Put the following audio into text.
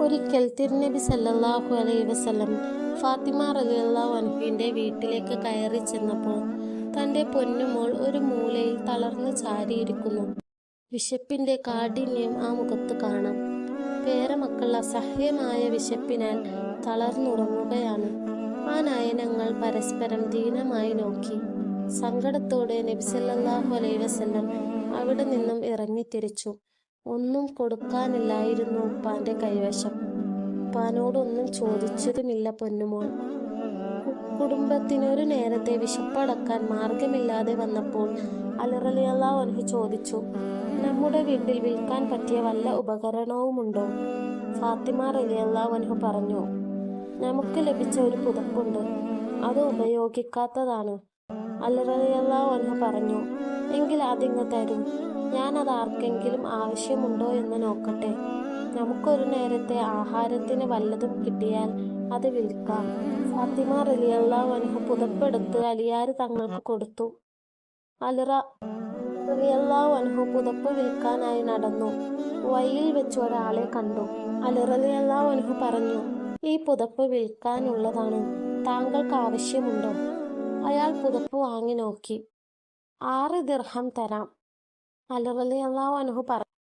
ഒരിക്കൽ തിരുനബി സല്ലല്ലാഹു അലൈഹി വസല്ലം ഫാത്തിമ റളിയല്ലാഹു അൻഹയുടെ വീട്ടിലേക്ക് കയറി ചെന്നപ്പോൾ തൻ്റെ പൊന്നുമോൾ ഒരു മൂലയിൽ തളർന്നു ചാരിയിരിക്കുന്നു. വിശപ്പിന്റെ കാഠിന്യം ആ മുഖത്ത് കാണാം. പേരമക്കൾ അസഹ്യമായ വിശപ്പിനാൽ തളർന്നുറങ്ങുകയാണ്. ആ നയനങ്ങൾ പരസ്പരം ദീനമായി നോക്കി. സങ്കടത്തോടെ നബി സല്ലല്ലാഹു അലൈഹി വസല്ലം അവിടെ നിന്നും ഇറങ്ങിത്തിരിച്ചു. ഒന്നും കൊടുക്കാനില്ലായിരുന്നു ഉപ്പാന്റെ കൈവശം. ഉപ്പാനോടൊന്നും ചോദിച്ചതുമില്ല പൊന്നുമോൾ. കുടുംബത്തിനൊരു നേരത്തെ വിശപ്പടക്കാൻ മാർഗമില്ലാതെ വന്നപ്പോൾ അലി റളിയല്ലാഹു അൻഹു ചോദിച്ചു, നമ്മുടെ വീട്ടിൽ വിൽക്കാൻ പറ്റിയ വല്ല ഉപകരണവുമുണ്ടോ? ഫാത്തിമ റളിയല്ലാഹു അൻഹു പറഞ്ഞു, നമുക്ക് ലഭിച്ച ഒരു പുതപ്പുണ്ട്, അത് ഉപയോഗിക്കാത്തതാണ്. അലി റളിയല്ലാഹു അൻഹു പറഞ്ഞു, എങ്കിൽ അതിങ്ങ് തരൂ, ഞാനത് ആർക്കെങ്കിലും ആവശ്യമുണ്ടോ എന്ന് നോക്കട്ടെ. നമുക്കൊരു നേരത്തെ ആഹാരത്തിന് വല്ലതും കിട്ടിയാൽ അത് വിൽക്കാം. ഫാത്തിമ റളിയല്ലാഹു അൻഹ പുതപ്പെടുത്ത് അലിയാർ തങ്ങൾക്ക് കൊടുത്തു. അലി റളിയല്ലാഹു അൻഹു പുതപ്പ് വിൽക്കാനായി നടന്നു. വഴിയിൽ വെച്ച് ഒരാളെ കണ്ടു. അലി റളിയല്ലാഹു അൻഹു പറഞ്ഞു, ഈ പുതപ്പ് വിൽക്കാനുള്ളതാണ്, താങ്കൾക്ക് ആവശ്യമുണ്ടോ? അയാൾ പുതപ്പ് വാങ്ങി നോക്കി. 6 ദിർഹം തരാം. അലി റളിയല്ലാഹു അൻഹു പറഞ്ഞു.